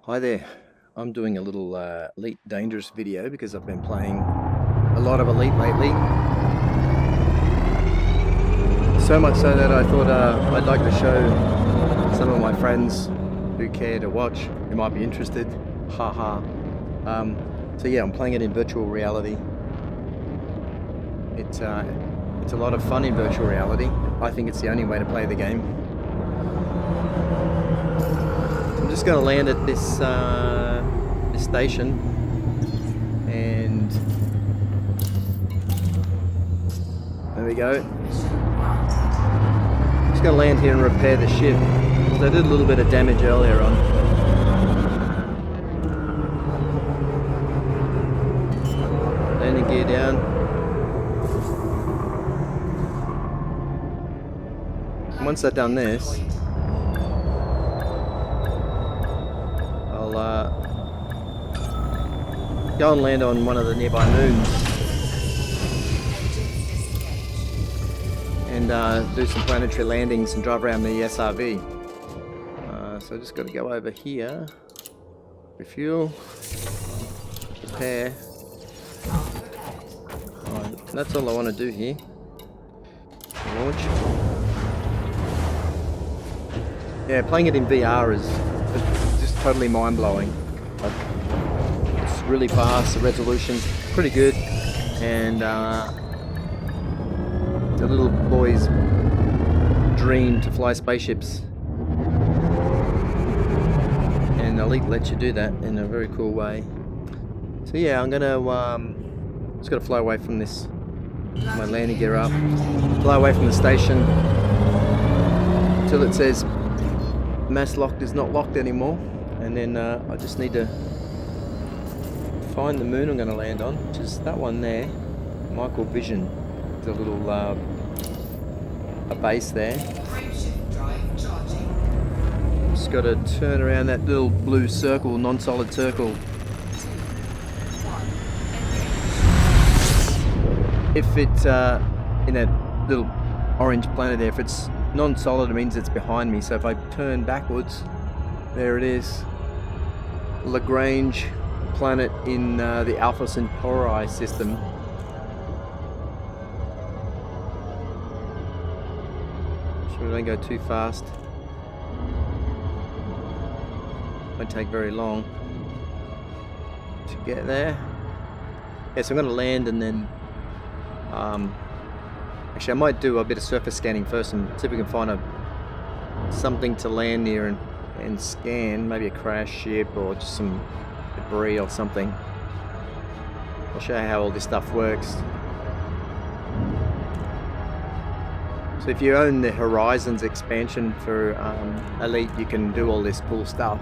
Hi there, I'm doing a little Elite Dangerous video because I've been playing a lot of Elite lately. So much so that I thought I'd like to show some of my friends who care to watch, who might be interested. Haha. So yeah, I'm playing it in virtual reality. It's a lot of fun in virtual reality. I think it's the only way to play the game. I'm just going to land at this station, and there we go. Just going to land here and repair the ship because I did a little bit of damage earlier on. Landing gear down. And once I've done this, go and land on one of the nearby moons and do some planetary landings and drive around the SRV. So I just got to go over here, refuel, repair. That's all I want to do here. Launch. Yeah, playing it in VR is just totally mind-blowing. It's really fast, the resolution's pretty good, and the little boy's dream to fly spaceships. And Elite lets you do that in a very cool way. So yeah, I'm gonna just gotta fly away from this. My landing gear up, fly away from the station until it says mass locked is not locked anymore, and then I just need to find the moon I'm going to land on, which is that one there, Michael Vision. There's a little a base there. Just got to turn around that little blue circle, non-solid circle. If it's in that little orange planet there, if it's non-solid, it means it's behind me. So if I turn backwards, there it is. Lagrange planet in the Alpha Centauri system. Sure, don't go too fast. Won't take very long to get there. Yeah, so I'm going to land and then actually I might do a bit of surface scanning first and see if we can find something to land near and scan, maybe a crash ship or just some debris or something. I'll show you how all this stuff works. So if you own the Horizons expansion for Elite, you can do all this cool stuff,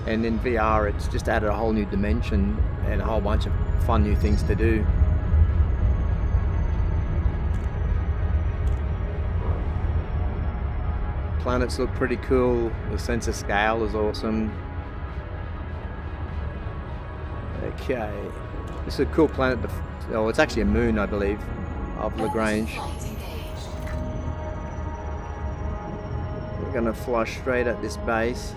and in VR it's just added a whole new dimension and a whole bunch of fun new things to do. Planets look pretty cool. The sense of scale is awesome. Okay, this is a cool planet. Oh, it's actually a moon, I believe, of Lagrange. We're gonna fly straight at this base.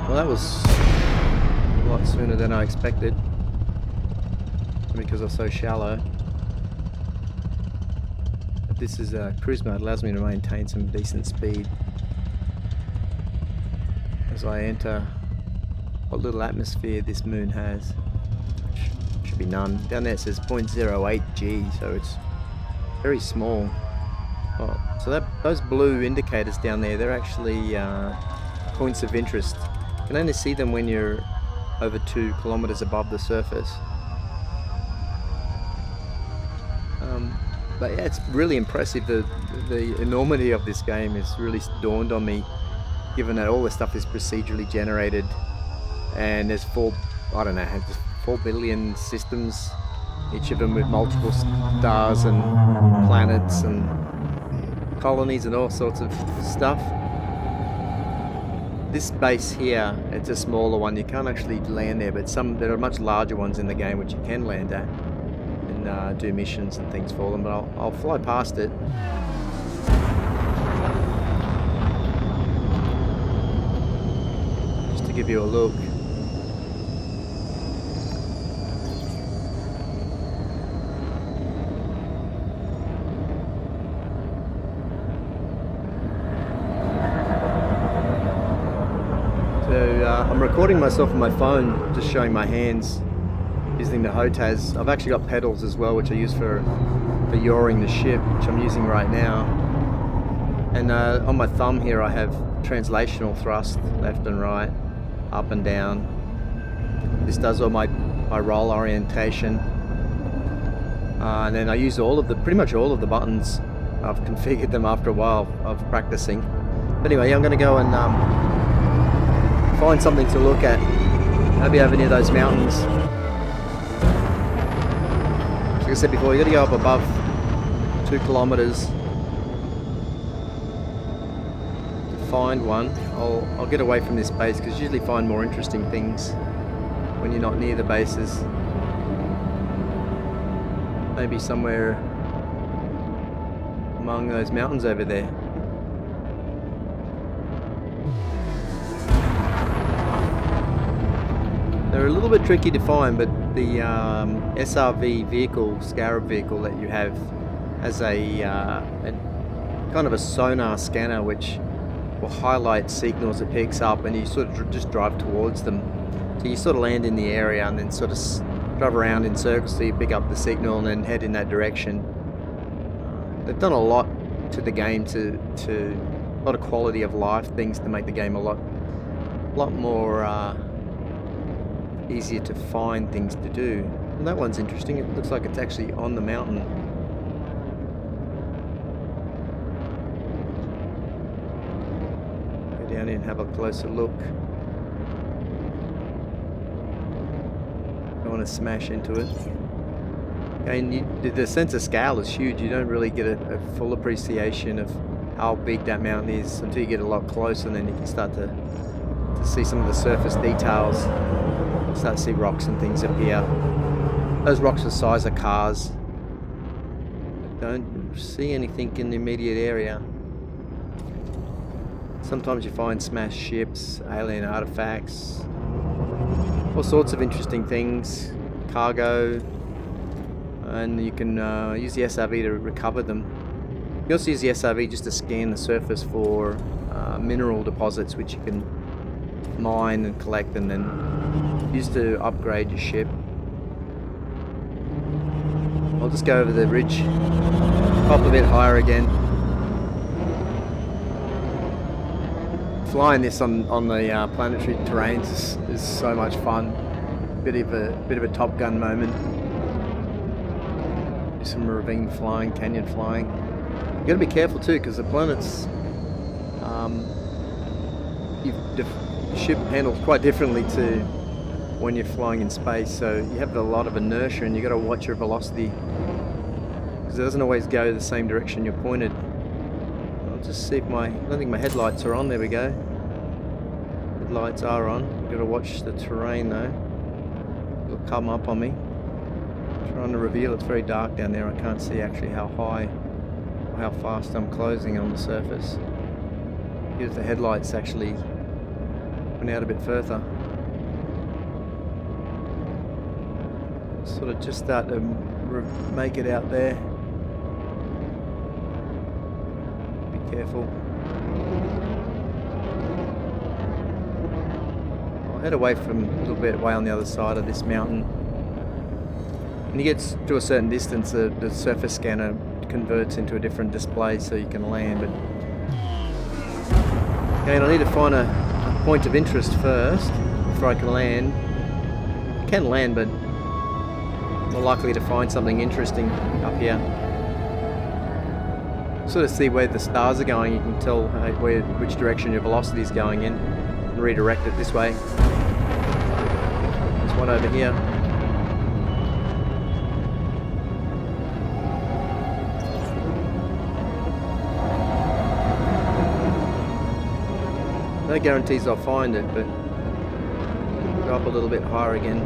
Well, that was a lot sooner than I expected because I'm so shallow. But this is cruise mode, allows me to maintain some decent speed as I enter what little atmosphere this moon has. Should be none. Down there it says 0.08 G, so it's very small. Oh, so those blue indicators down there, they're actually points of interest. You can only see them when you're over 2 kilometers above the surface. But yeah, it's really impressive. The enormity of this game has really dawned on me, given that all this stuff is procedurally generated, and there's 4 billion systems, each of them with multiple stars and planets and colonies and all sorts of stuff. this base here, it's a smaller one. You can't actually land there, but there are much larger ones in the game which you can land at and do missions and things for them. But I'll fly past it. Just to give you a look. I'm recording myself on my phone, just showing my hands using the HOTAS. I've actually got pedals as well, which I use for yawing the ship, which I'm using right now. And on my thumb here I have translational thrust, left and right, up and down. This does all my roll orientation. And then I use pretty much all of the buttons. I've configured them after a while of practicing. But anyway, I'm going to go and find something to look at. Maybe over near those mountains. Like I said before, you got to go up above 2 kilometers to find one. I'll get away from this base because you usually find more interesting things when you're not near the bases. Maybe somewhere among those mountains over there. They're a little bit tricky to find, but the SRV vehicle, Scarab vehicle that you have, has a kind of a sonar scanner which will highlight signals it picks up, and you sort of just drive towards them. So you sort of land in the area and then sort of drive around in circles so you pick up the signal and then head in that direction. They've done a lot to the game, to a lot of quality of life things to make the game a lot more easier to find things to do. And that one's interesting. It looks like it's actually on the mountain. Go down here and have a closer look. Don't want to smash into it. And the sense of scale is huge. You don't really get a full appreciation of how big that mountain is until you get a lot closer, and then you can start to see some of the surface details. Start to see rocks and things appear. Those rocks are the size of cars. Don't see anything in the immediate area. Sometimes you find smashed ships, alien artifacts, all sorts of interesting things, cargo, and you can use the SRV to recover them. You also use the SRV just to scan the surface for mineral deposits, which you can mine and collect and then use to upgrade your ship. I'll just go over the ridge, pop a bit higher again. Flying this on the planetary terrains is so much fun. Bit of a Top Gun moment. Do some ravine flying, canyon flying. You got to be careful too, because the planets, the ship handles quite differently to when you're flying in space, so you have a lot of inertia and you got to watch your velocity because it doesn't always go the same direction you're pointed. I'll just see if I don't think my headlights are on. There we go. Headlights are on. You've got to watch the terrain though. It'll come up on me. I'm trying to reveal it's very dark down there. I can't see actually how high or how fast I'm closing on the surface. Here's the headlights actually went out a bit further. Sort of just start to make it out there. Be careful. I'll head away from a little bit way on the other side of this mountain. When you get to a certain distance, the surface scanner converts into a different display so you can land. But again, I need to find a point of interest first before I can land. I can land, but more likely to find something interesting up here. Sort of see where the stars are going. You can tell which direction your velocity is going in and redirect it this way. There's one over here. No guarantees I'll find it, but go up a little bit higher again.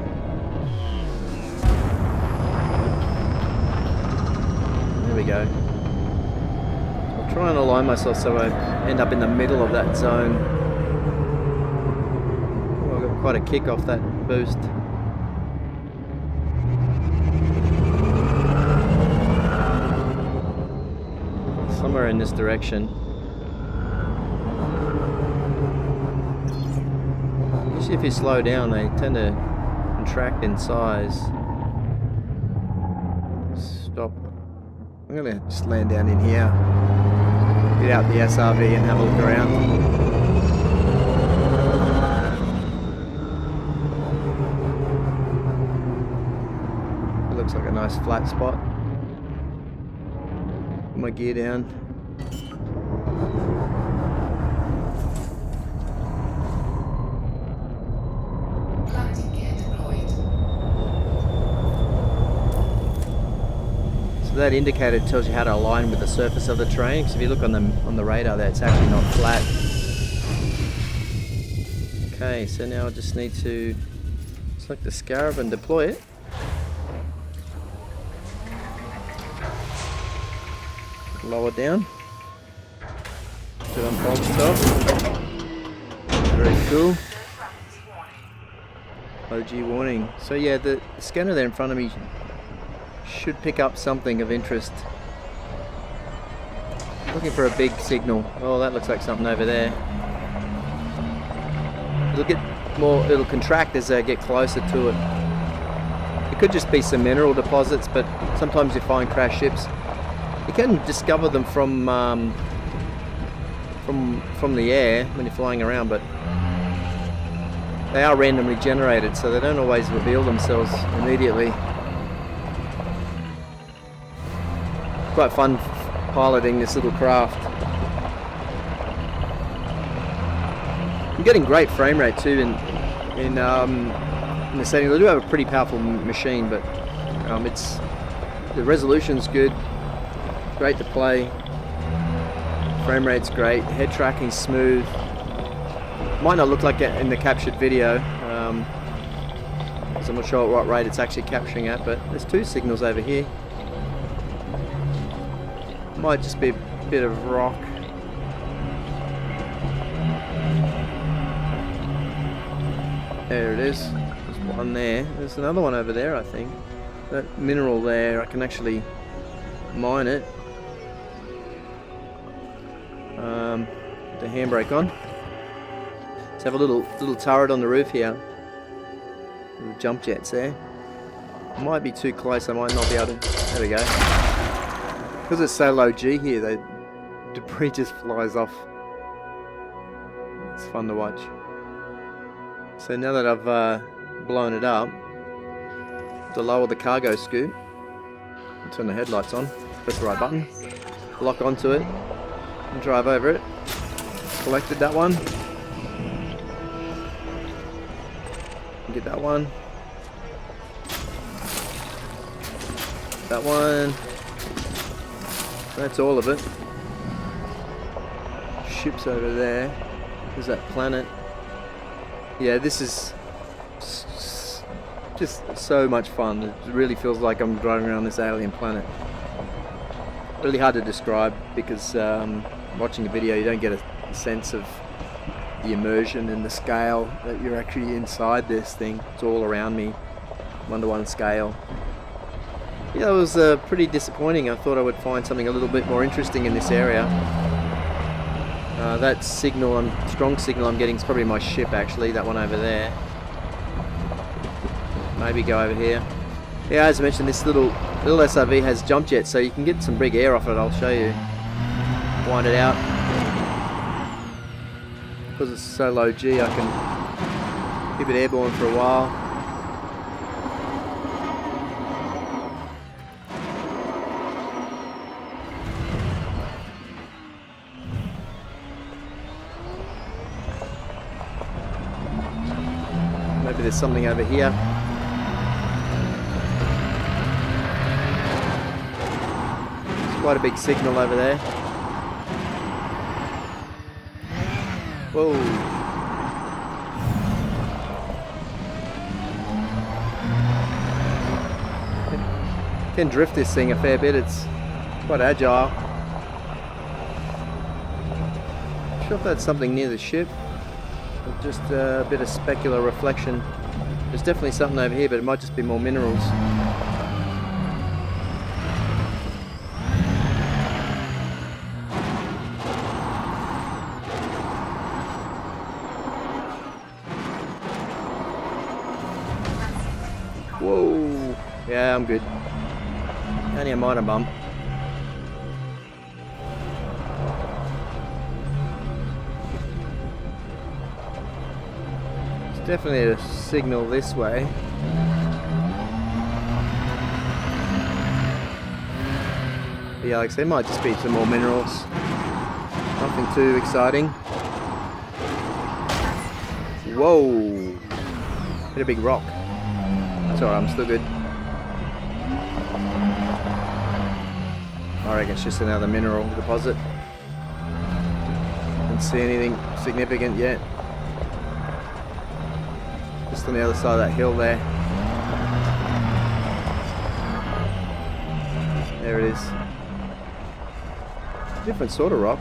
There we go. I'll try and align myself so I end up in the middle of that zone. Oh, I got quite a kick off that boost. Somewhere in this direction. Usually if you slow down, they tend to contract in size. Stop. I'm gonna just land down in here, get out the SRV and have a look around. It looks like a nice flat spot. Put my gear down. That indicator tells you how to align with the surface of the terrain. Because if you look on the radar there, it's actually not flat. Okay, so now I just need to select the Scarab and deploy it. Lower down. Put it on bombs top. Very cool. OG warning. So yeah, the scanner there in front of me should pick up something of interest. Looking for a big signal. Oh, that looks like something over there. It'll contract as I get closer to it. It could just be some mineral deposits, but sometimes you find crash ships. You can discover them from the air when you're flying around, but they are randomly generated, so they don't always reveal themselves immediately. Quite fun piloting this little craft. I'm getting great frame rate too in the setting. They do have a pretty powerful machine, but the resolution's good, great to play. Frame rate's great, head tracking's smooth. Might not look like it in the captured video, so I'm not sure at what rate it's actually capturing at, but there's two signals over here. Might just be a bit of rock. There it is. There's one there. There's another one over there, I think. That mineral there, I can actually mine it. The handbrake on. Let's have a little turret on the roof here. Little jump jets there. Might be too close. I might not be able to. There we go. Because it's so low G here, the debris just flies off. It's fun to watch. So now that I've blown it up, to lower the cargo scoop, I'll turn the headlights on, press the right button, lock onto it, and drive over it. Collected that one. Get that one. That one. That's all of it. Ships over there. There's that planet. Yeah, this is just so much fun. It really feels like I'm driving around this alien planet. Really hard to describe because watching the video you don't get a sense of the immersion and the scale that you're actually inside this thing. It's all around me, 1:1 scale. Yeah, it was pretty disappointing. I thought I would find something a little bit more interesting in this area. That signal, strong signal I'm getting is probably my ship actually, that one over there. Maybe go over here. Yeah, as I mentioned, this little SRV has jump jets, so you can get some big air off it. I'll show you. Wind it out. Because it's so low G, I can keep it airborne for a while. Maybe there's something over here. There's quite a big signal over there. Whoa. Can drift this thing a fair bit. It's quite agile. Not sure if that's something near the ship, or just a bit of specular reflection. There's definitely something over here, but it might just be more minerals. Whoa! Yeah, I'm good. Only a minor bump. It's definitely a signal this way. But yeah, like I said, it might just be some more minerals. Nothing too exciting. Whoa! Hit a big rock. That's alright, I'm still good. I reckon it's just another mineral deposit. Don't see anything significant yet. Just on the other side of that hill there. There it is. Different sort of rock.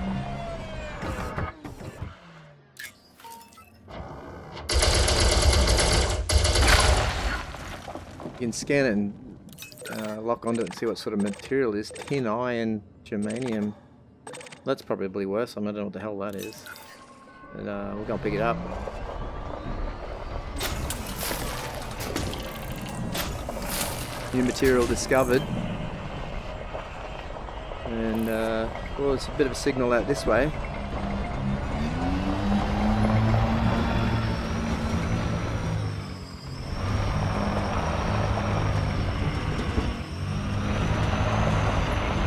You can scan it and lock onto it and see what sort of material it is. Tin, iron, germanium. That's probably worse. I don't know what the hell that is. But we're going to pick it up. New material discovered. And, well, it's a bit of a signal out this way.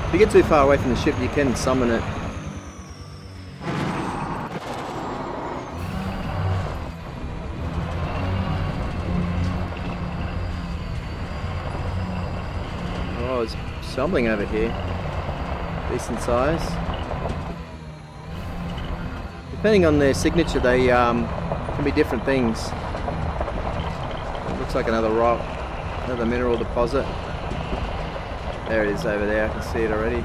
If you get too far away from the ship, you can summon it. Oh, there's something over here. Decent size. Depending on their signature, they can be different things. It looks like another rock, another mineral deposit. There it is over there, I can see it already.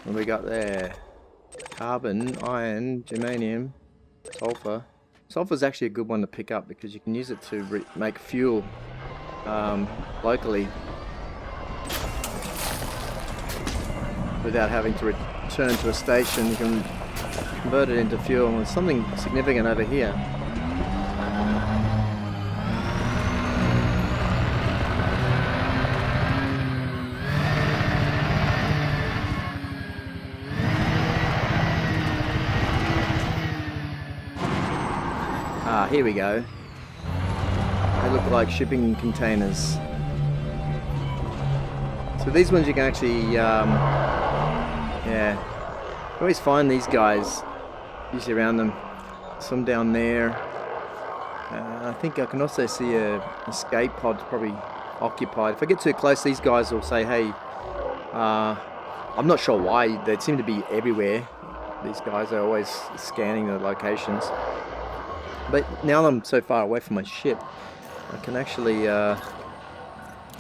What do we got there? Carbon, iron, germanium, sulfur. Sulfur is actually a good one to pick up because you can use it to make fuel. Locally without having to return to a station. You can convert it into fuel, and there's something significant over here. Ah, here we go. They look like shipping containers. So these ones you can actually, yeah, you always find these guys usually around them. Some down there. I think I can also see a escape pod probably occupied. If I get too close, these guys will say, hey, I'm not sure why, they seem to be everywhere. These guys are always scanning the locations. But now I'm so far away from my ship, I can actually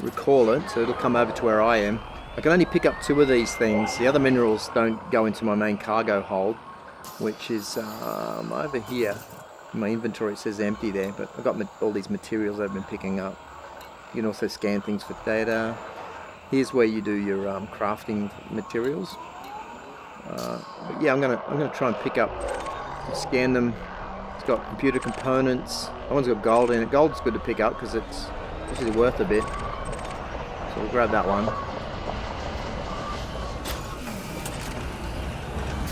recall it, so it'll come over to where I am. I can only pick up 2 of these things. The other minerals don't go into my main cargo hold, which is over here. In my inventory it says empty there, but I've got all these materials I've been picking up. You can also scan things for data. Here's where you do your crafting materials. But yeah, I'm gonna try and pick up, scan them. It's got computer components. That one's got gold in it. Gold's good to pick up because it's usually worth a bit. So we'll grab that one.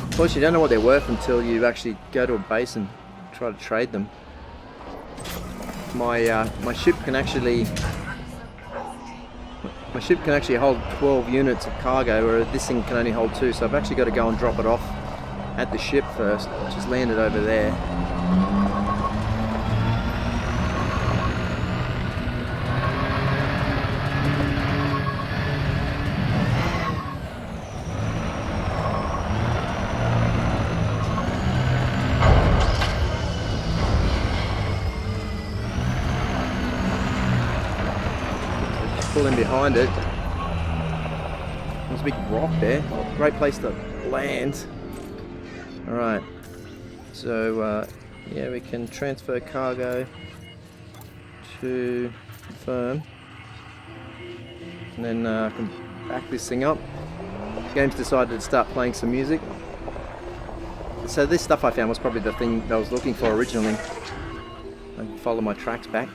Of course, you don't know what they're worth until you actually go to a base and try to trade them. My ship can actually hold 12 units of cargo, where this thing can only hold 2. So I've actually got to go and drop it off at the ship first, which is landed over there. pull in behind it. There's a big rock there. Great place to land. Alright. So, yeah, we can transfer cargo to confirm. And then I can back this thing up. The game's decided to start playing some music. So this stuff I found was probably the thing that I was looking for originally. I can follow my tracks back.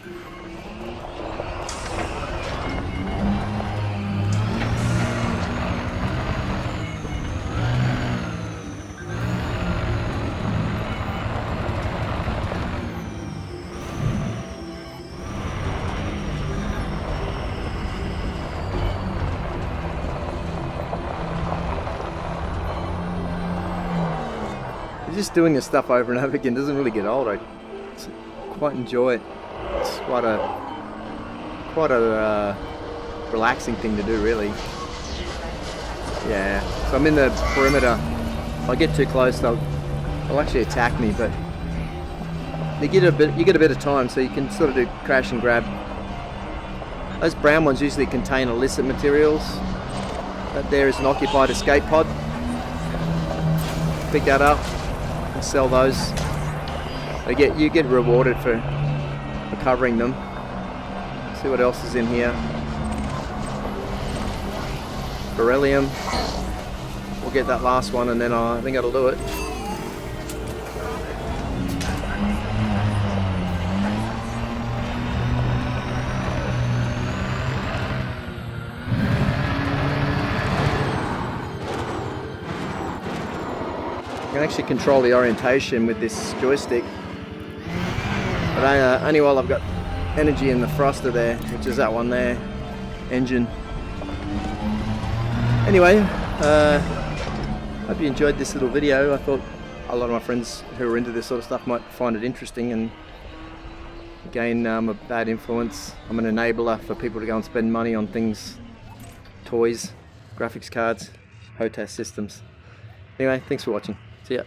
Just doing this stuff over and over again doesn't really get old. I quite enjoy it. It's quite a relaxing thing to do, really. Yeah. So I'm in the perimeter. If I get too close, they'll actually attack me. But you get a bit of time, so you can sort of do crash and grab. Those brown ones usually contain illicit materials. That there is an occupied escape pod. Pick that up. Sell those. You get rewarded for recovering them. See what else is in here. Beryllium. We'll get that last one and then I think that'll do it. You can actually control the orientation with this joystick, but only while I've got energy in the thruster there, which is that one there, engine. Anyway, hope you enjoyed this little video. I thought a lot of my friends who are into this sort of stuff might find it interesting, and again, I'm a bad influence. I'm an enabler for people to go and spend money on things, toys, graphics cards, HOTAS systems. Anyway, thanks for watching. See ya.